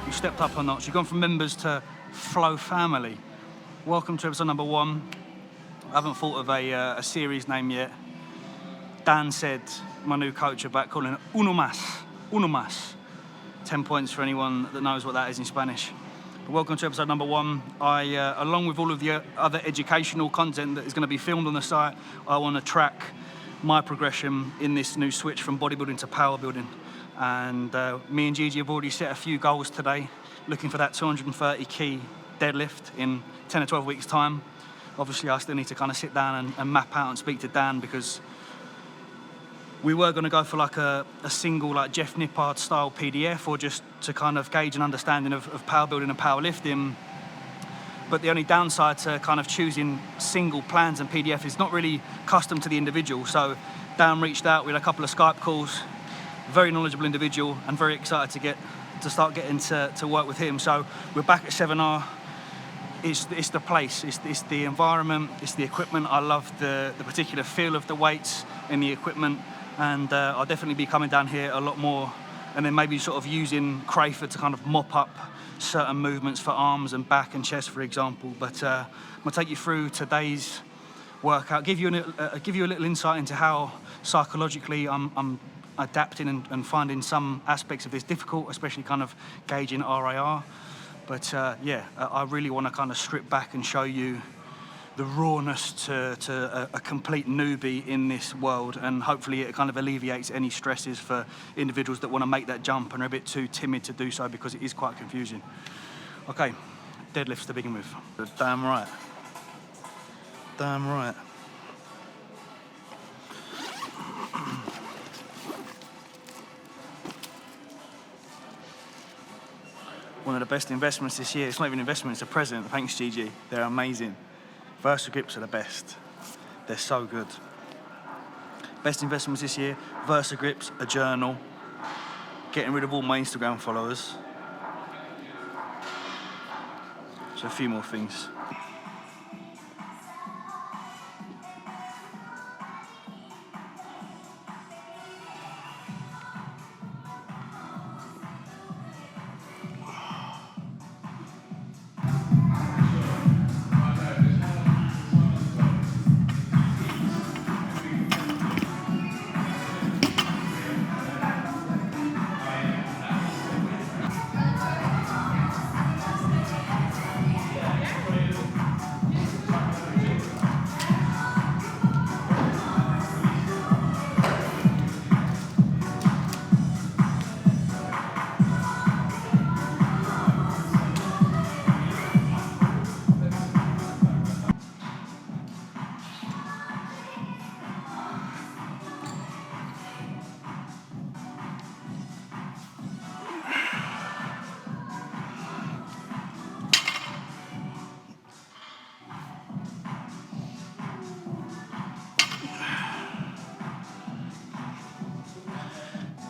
You've stepped up a notch. You've gone from members to Flow family. Welcome to episode number 1. I haven't thought of a series name yet. Dan said, my new coach, about calling it uno más. Uno más. 10 points for anyone that knows what that is in Spanish. But welcome to episode number 1. I, along with all of the other educational content that is going to be filmed on the site, I want to track my progression in this new switch from bodybuilding to power building. And me and Gigi have already set a few goals today, looking for that 230 key deadlift in 10 or 12 weeks time. Obviously I still need to kind of sit down and map out and speak to Dan, because we were going to go for like a single like Jeff Nippard style PDF, or just to kind of gauge an understanding of power building and powerlifting. But the only downside to kind of choosing single plans and PDF is not really custom to the individual. So Dan reached out, we had a couple of Skype calls, very knowledgeable individual, and very excited to start getting to work with him. So we're back at 7R. It's the place, it's the environment, it's the equipment. I love the particular feel of the weights and the equipment, and I'll definitely be coming down here a lot more, and then maybe sort of using Crayford to kind of mop up certain movements for arms and back and chest, for example. But I'm gonna take you through today's workout, give you a little insight into how psychologically I'm adapting and finding some aspects of this difficult, especially kind of gauging RIR. But yeah, I really want to kind of strip back and show you the rawness to a complete newbie in this world, and hopefully it kind of alleviates any stresses for individuals that want to make that jump and are a bit too timid to do so, because it is quite confusing. Okay, deadlifts to begin with. Damn right. Damn right. One of the best investments this year. It's not even an investment, it's a present. Thanks, Gigi. They're amazing. Versa grips are the best. They're so good. Best investments this year: Versa grips, a journal, getting rid of all my Instagram followers. So a few more things.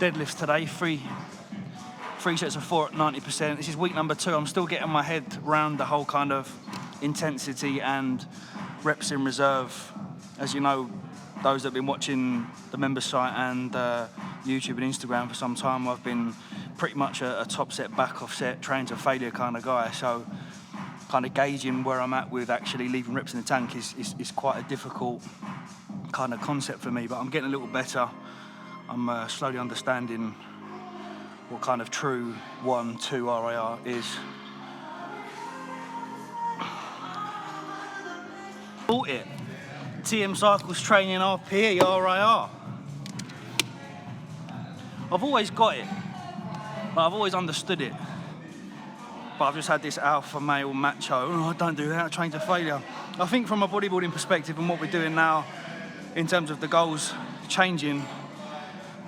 Deadlifts today, three sets of 4 at 90%. This is week number 2. I'm still getting my head around the whole kind of intensity and reps in reserve. As you know, those that have been watching the member site and YouTube and Instagram for some time, I've been pretty much a top set, back off set, train to failure kind of guy. So kind of gauging where I'm at with actually leaving reps in the tank is quite a difficult kind of concept for me, but I'm getting a little better. I'm slowly understanding what kind of true 1-2 RIR is. Bought it. TM Cycles Training RPE RIR. I've always got it. Like, I've always understood it. But I've just had this alpha male macho, oh, don't do that, I train to failure. I think from a bodybuilding perspective and what we're doing now in terms of the goals changing,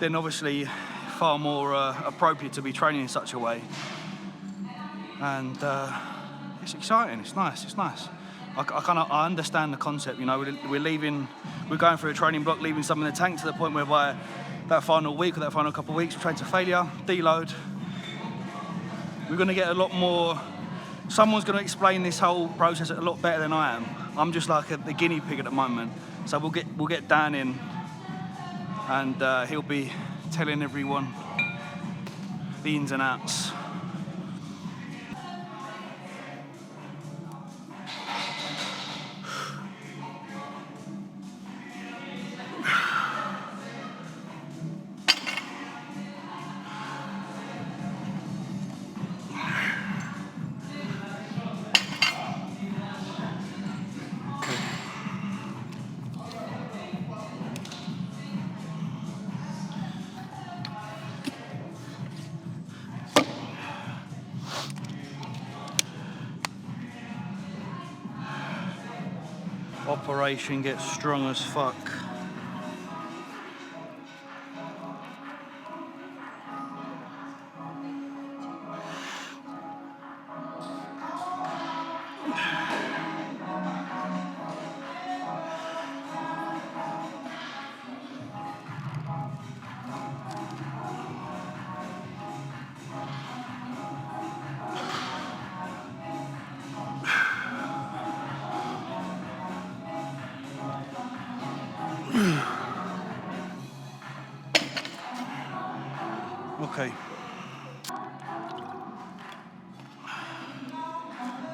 then obviously far more appropriate to be training in such a way. And it's exciting, it's nice. I understand the concept, you know, we're going through a training block, leaving some in the tank to the point where by that final week or that final couple of weeks, we train to failure, deload. We're gonna get a lot more, someone's gonna explain this whole process a lot better than I am. I'm just like the guinea pig at the moment. So we'll get Dan in, and he'll be telling everyone the ins and outs. Operation Get Strong as Fuck. Okay.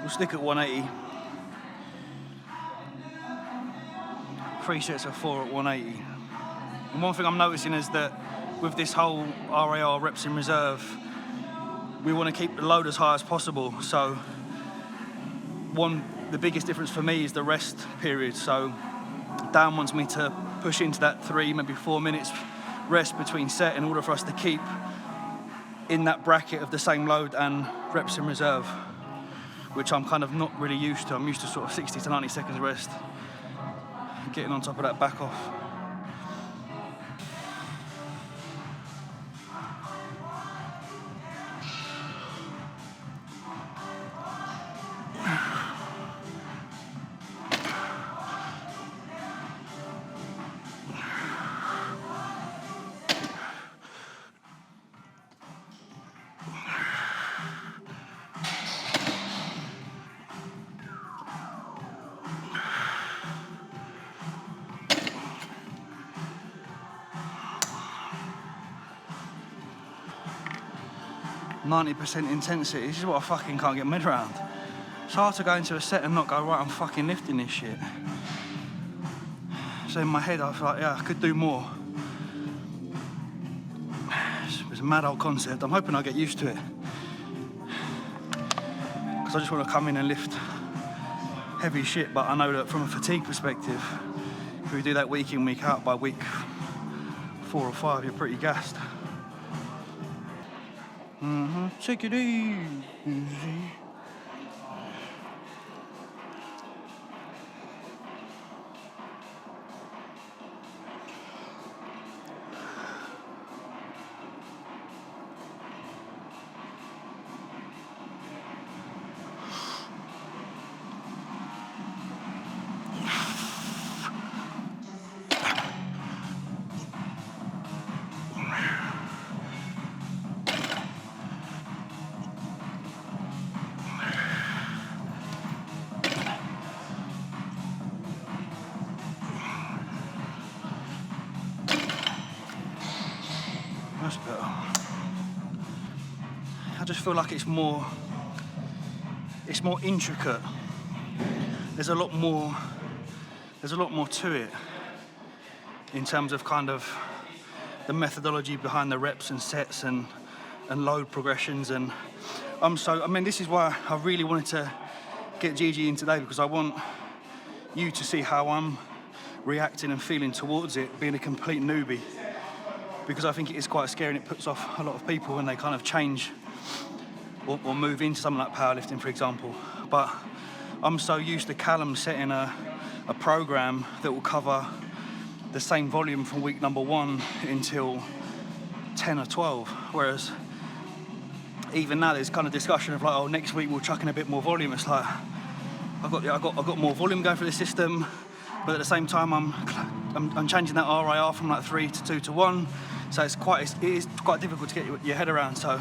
We'll stick at 180. 3 sets of 4 at 180. And one thing I'm noticing is that with this whole RIR reps in reserve, we want to keep the load as high as possible. So the biggest difference for me is the rest period. So Dan wants me to push into that 3, maybe 4 minutes rest between set in order for us to keep in that bracket of the same load and reps in reserve, which I'm kind of not really used to. I'm used to sort of 60 to 90 seconds rest, getting on top of that back off. %, intensity. This is what I fucking can't get my head around. It's hard to go into a set and not go, right, I'm fucking lifting this shit. So in my head I feel like, yeah, I could do more. It's a mad old concept. I'm hoping I get used to it, because I just want to come in and lift heavy shit. But I know that from a fatigue perspective, if we do that week in, week out, by week 4 or 5, you're pretty gassed. Take it easy. That's better. I just feel like it's more intricate. There's a lot more to it in terms of kind of the methodology behind the reps and sets and load progressions. And this is why I really wanted to get Gigi in today, because I want you to see how I'm reacting and feeling towards it, being a complete newbie. Because I think it is quite scary, and it puts off a lot of people when they kind of change or move into something like powerlifting, for example. But I'm so used to Callum setting a program that will cover the same volume from week number 1 until 10 or 12. Whereas even now there's kind of discussion of like, oh, next week we'll chuck in a bit more volume. It's like, I've got more volume going through the system, but at the same time I'm changing that RIR from like 3 to 2 to 1. So it is quite difficult to get your head around. So,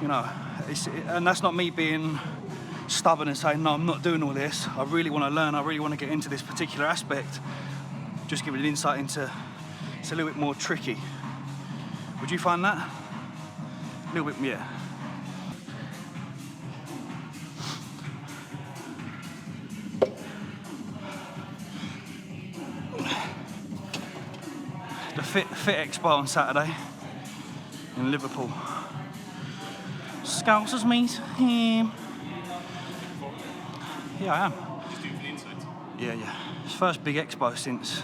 and that's not me being stubborn and saying, no, I'm not doing all this. I really want to learn. I really want to get into this particular aspect. Just give it an insight into, it's a little bit more tricky. Would you find that? A little bit, yeah. The Fit Expo on Saturday in Liverpool. Scousers, mate. Yeah, I am. Just do it for the inside? Yeah. It's the first big expo since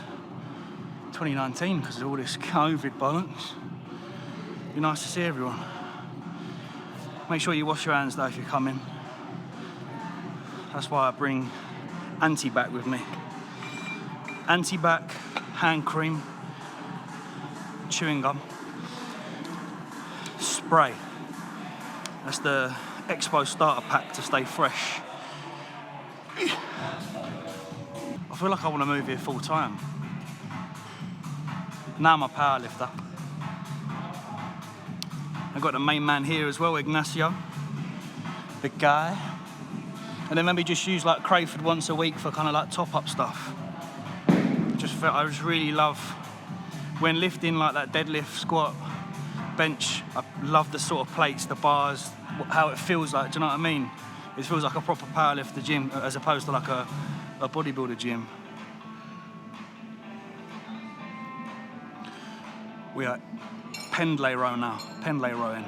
2019 because of all this COVID bollocks. Be nice to see everyone. Make sure you wash your hands though if you're coming. That's why I bring Auntie back with me. anti-back, hand cream, chewing gum, spray. That's the Expo starter pack to stay fresh. I feel like I want to move here full time. Now I'm a powerlifter. I've got the main man here as well, Ignacio, big guy. And then maybe just use like Crayford once a week for kind of like top-up stuff. I just really love when lifting like that deadlift, squat, bench. I love the sort of plates, the bars, how it feels like. Do you know what I mean? It feels like a proper powerlifter gym as opposed to like a bodybuilder gym. We are pendlay row now, pendlay rowing.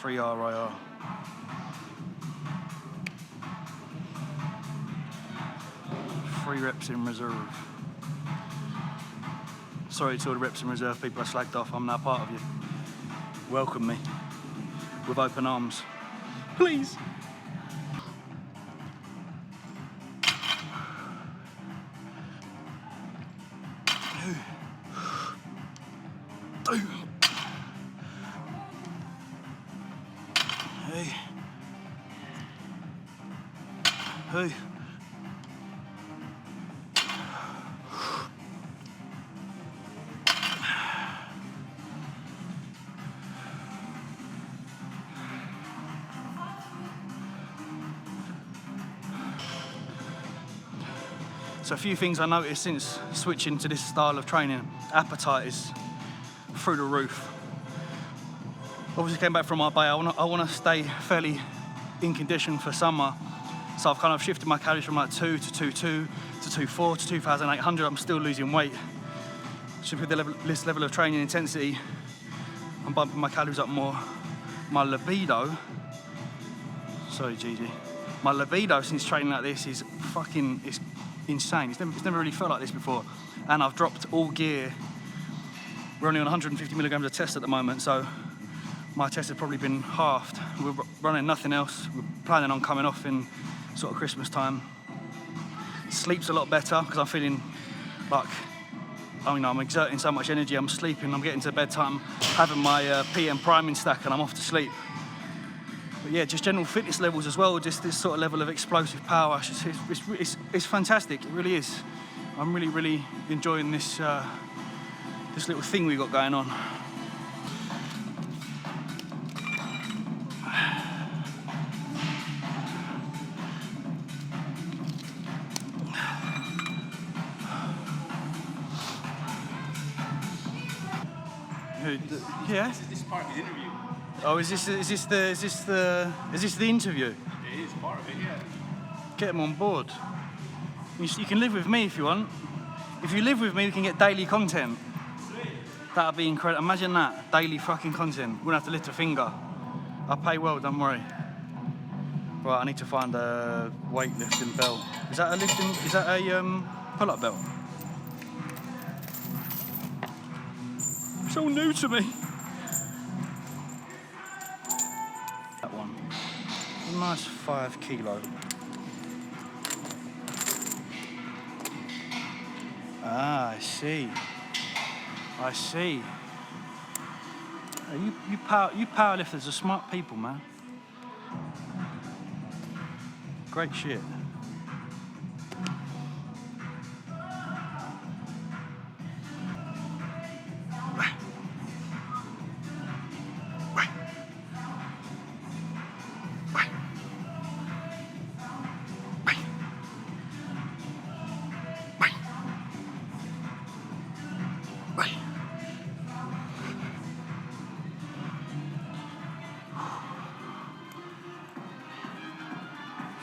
Free RIR. Free reps in reserve. Sorry to all the reps in reserve people I slagged off. I'm now part of you. Welcome me with open arms. Please. Hey. Hey. So a few things I noticed since switching to this style of training. Appetite is through the roof. Obviously came back from Marbella. I want to stay fairly in condition for summer. So I've kind of shifted my calories from like 2 to 2.2 to 2.4 to 2,800. I'm still losing weight. So with this level of training intensity, I'm bumping my calories up more. My libido, sorry Gigi, my libido since training like this is fucking, it's insane. It's never really felt like this before. And I've dropped all gear. We're only on 150 milligrams of test at the moment, so my test has probably been halved. We're running nothing else. We're planning on coming off in sort of Christmas time. Sleep's a lot better because I'm feeling like, I'm exerting so much energy. I'm sleeping, I'm getting to bedtime, having my PM priming stack and I'm off to sleep. But yeah, just general fitness levels as well, just this sort of level of explosive power. It's fantastic, it really is. I'm really enjoying this, this little thing we got going on. Yeah. This is part of the interview. Oh, is this the interview? It is part of it, yeah. Get them on board. You can live with me if you want. If you live with me, we can get daily content. Sweet. That'd be incredible. Imagine that, daily fucking content. We wouldn't have to lift a finger. I'll pay well, don't worry. Right, I need to find a weightlifting belt. Is that a pull-up belt? It's all new to me. That one. A nice 5 kilo. Ah, I see. I see. You powerlifters are smart people, man. Great shit.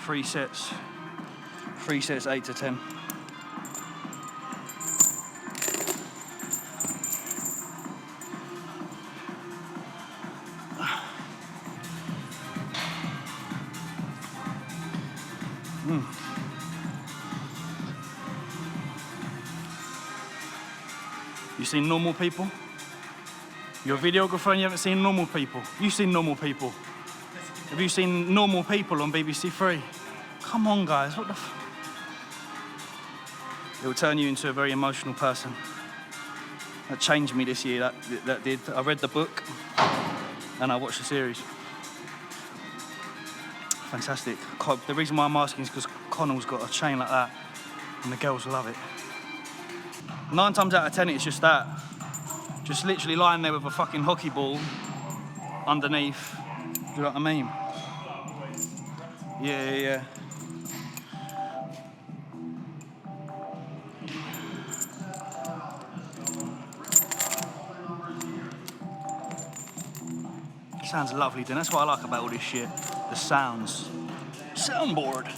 Three sets, 8 to 10. You seen normal people? You're a videographer and you haven't seen normal people. You've seen normal people. Have you seen normal people on BBC Three? Come on, guys, what the f... It will turn you into a very emotional person. That changed me this year, that did. I read the book and I watched the series. Fantastic. The reason why I'm asking is because Connell's got a chain like that and the girls love it. 9 times out of 10 it's just that. Just literally lying there with a fucking hockey ball underneath. Do you know what I mean? Yeah. Sounds lovely, then. That's what I like about all this shit. The sounds. Soundboard.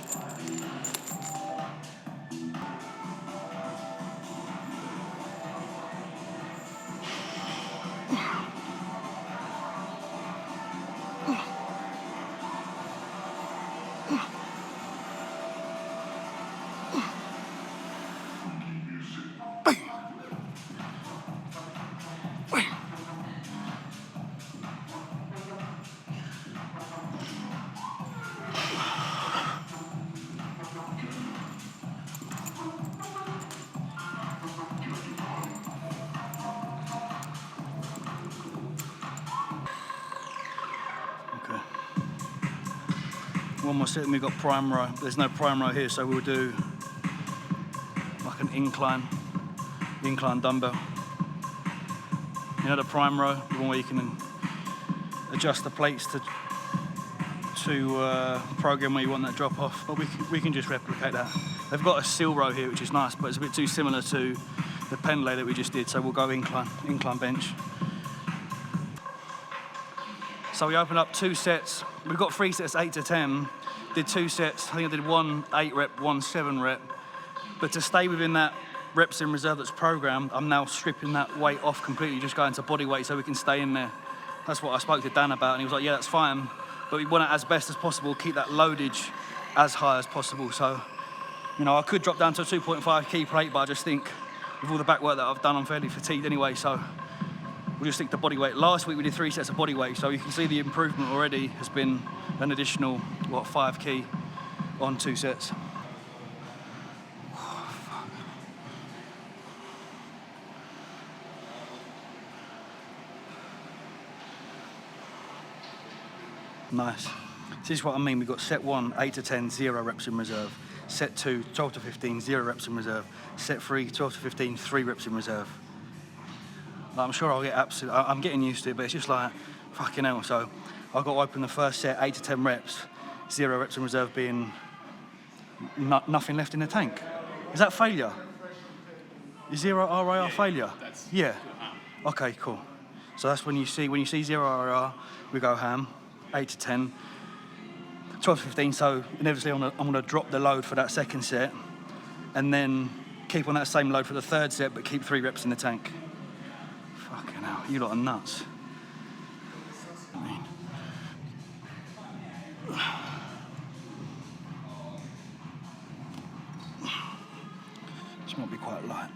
One more set and we've got prime row. There's no prime row here, so we'll do like an incline dumbbell. You know the prime row, the one where you can adjust the plates to program where you want that drop off, but we can just replicate that. They've got a seal row here, which is nice, but it's a bit too similar to the pendlay that we just did, so we'll go incline bench. So we opened up 2 sets. We've got 3 sets, 8 to 10. Did 2 sets. I think I did 1 8 rep, 1 7 rep. But to stay within that reps in reserve that's programmed, I'm now stripping that weight off completely, just going to body weight so we can stay in there. That's what I spoke to Dan about, and he was like, yeah, that's fine. But we want it as best as possible, keep that loadage as high as possible. So, you know, I could drop down to a 2.5 key plate, but I just think with all the back work that I've done, I'm fairly fatigued anyway, so we'll just stick to body weight. Last week we did 3 sets of body weight, so you can see the improvement already has been an additional, 5 key on 2 sets. Nice. This is what I mean. We've got set 1, 8 to 10, 0 reps in reserve. Set 2, 12 to 15, 0 reps in reserve. Set 3, 12 to 15, 3 reps in reserve. I'm sure I'll get I'm getting used to it, but it's just like, fucking hell. So I've got to open the first set, 8 to 10 reps, 0 reps in reserve being nothing left in the tank. Is that failure? Is 0 RIR failure? Yeah. Okay, cool. So that's when you see 0 RIR, we go ham, 8 to 10, 12 to 15. So inevitably I'm gonna drop the load for that second set and then keep on that same load for the third set, but keep 3 reps in the tank. Fucking hell, you lot are nuts. I mean, this might be quite light.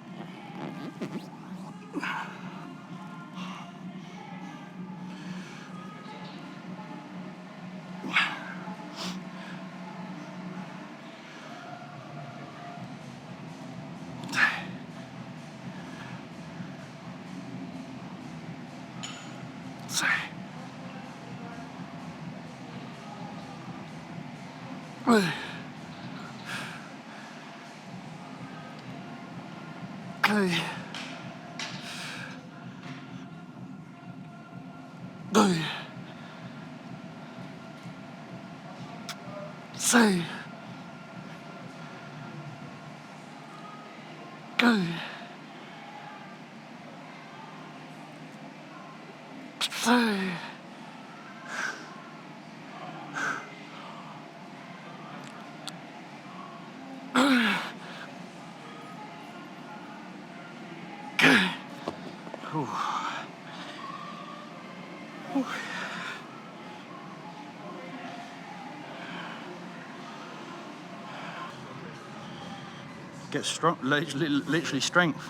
get strong, literally strength.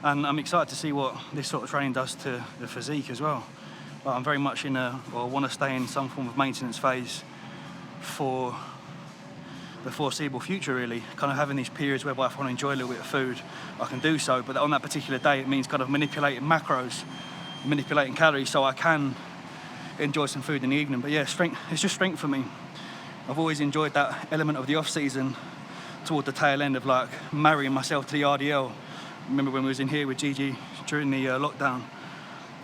And I'm excited to see what this sort of training does to the physique as well. But I'm very much want to stay in some form of maintenance phase for the foreseeable future, really. Kind of having these periods whereby if I want to enjoy a little bit of food, I can do so. But on that particular day, it means kind of manipulating macros, manipulating calories, so I can enjoy some food in the evening. But yeah, strength, it's just strength for me. I've always enjoyed that element of the off season toward the tail end of like marrying myself to the RDL. Remember when we was in here with Gigi during the lockdown?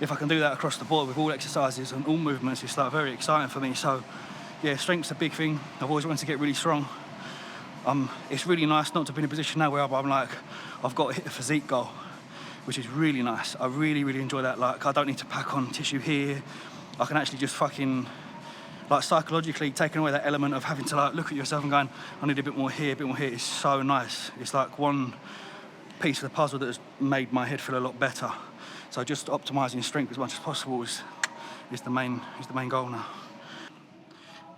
If I can do that across the board with all exercises and all movements, it's like very exciting for me. So yeah, strength's a big thing. I've always wanted to get really strong. It's really nice not to be in a position now where I'm like, I've got to hit a physique goal, which is really nice. I really, really enjoy that. Like, I don't need to pack on tissue here. I can actually just fucking, like, psychologically taking away that element of having to like look at yourself and going, I need a bit more here, a bit more here. It's so nice. It's like one piece of the puzzle that has made my head feel a lot better. So just optimizing strength as much as possible is the main goal now.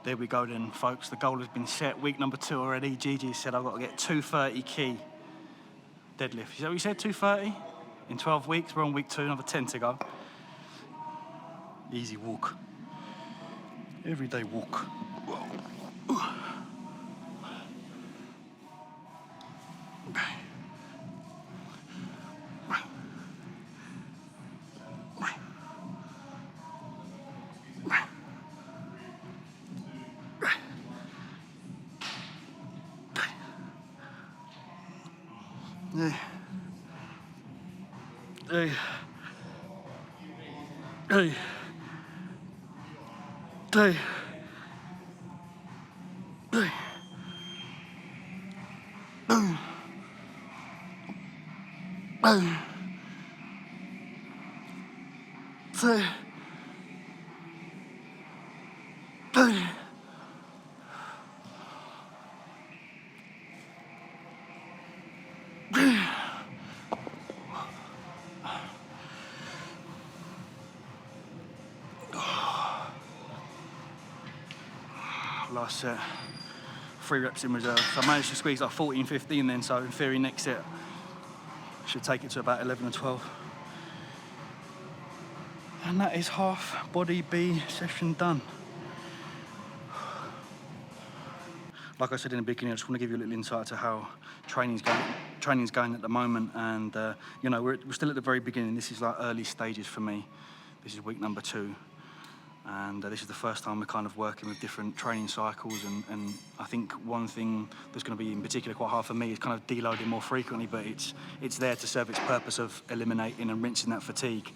There we go then, folks. The goal has been set. Week number 2 already. Gigi said I've got to get 230 key deadlift. Is that what you said, 230? In 12 weeks, we're on week 2, another 10 to go. Easy walk. Everyday walk. Hey. Hey. Hey. Hey. Hey. Hey. Say. Hey. Last set, 3 reps in reserve. So I managed to squeeze like 14, 15 then, so in theory next set should take it to about 11 or 12. And that is half body B session done. Like I said in the beginning, I just want to give you a little insight to how training's going at the moment. And you know, we're still at the very beginning. This is like early stages for me. This is week number 2. And this is the first time we're kind of working with different training cycles, and I think one thing that's going to be in particular quite hard for me is kind of deloading more frequently, but it's there to serve its purpose of eliminating and rinsing that fatigue.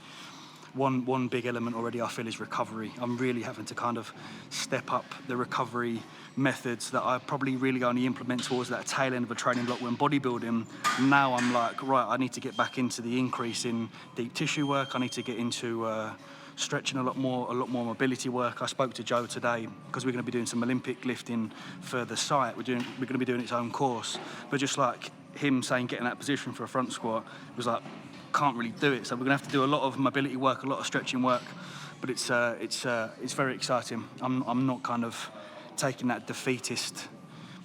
One big element already I feel is recovery. I'm really having to kind of step up the recovery methods that I probably really only implement towards that tail end of a training block when bodybuilding. Now I'm like, right, I need to get back into the increase in deep tissue work. I need to get into stretching a lot more mobility work. I spoke to Joe today because we're going to be doing some Olympic lifting for the site. We're going to be doing its own course, but just like him saying, get in that position for a front squat, it was like, can't really do it. So we're going to have to do a lot of mobility work, a lot of stretching work, but it's very exciting. I'm not kind of taking that defeatist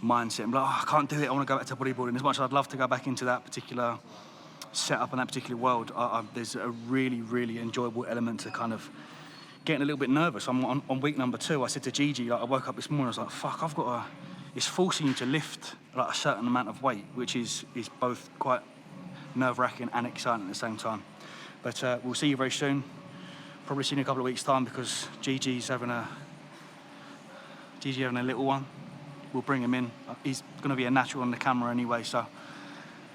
mindset. I'm like, oh, I can't do it. I want to go back to bodybuilding. As much as I'd love to go back into that particular setup in that particular world, there's a really, really enjoyable element to kind of getting a little bit nervous. I'm on week number 2. I said to Gigi, like, I woke up this morning, I was like, fuck, I've got it's forcing you to lift like a certain amount of weight, which is both quite nerve-wracking and exciting at the same time. But we'll see you very soon. Probably see you in a couple of weeks' time because Gigi's having a little one. We'll bring him in. He's going to be a natural on the camera anyway, so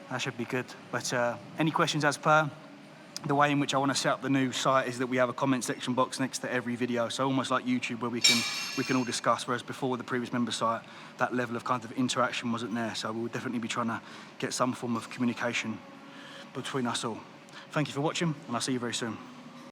that should be good. But any questions as per? The way in which I want to set up the new site is that we have a comment section box next to every video, so almost like YouTube where we can all discuss, whereas before with the previous member site, that level of kind of interaction wasn't there. So we'll definitely be trying to get some form of communication between us all. Thank you for watching, and I'll see you very soon.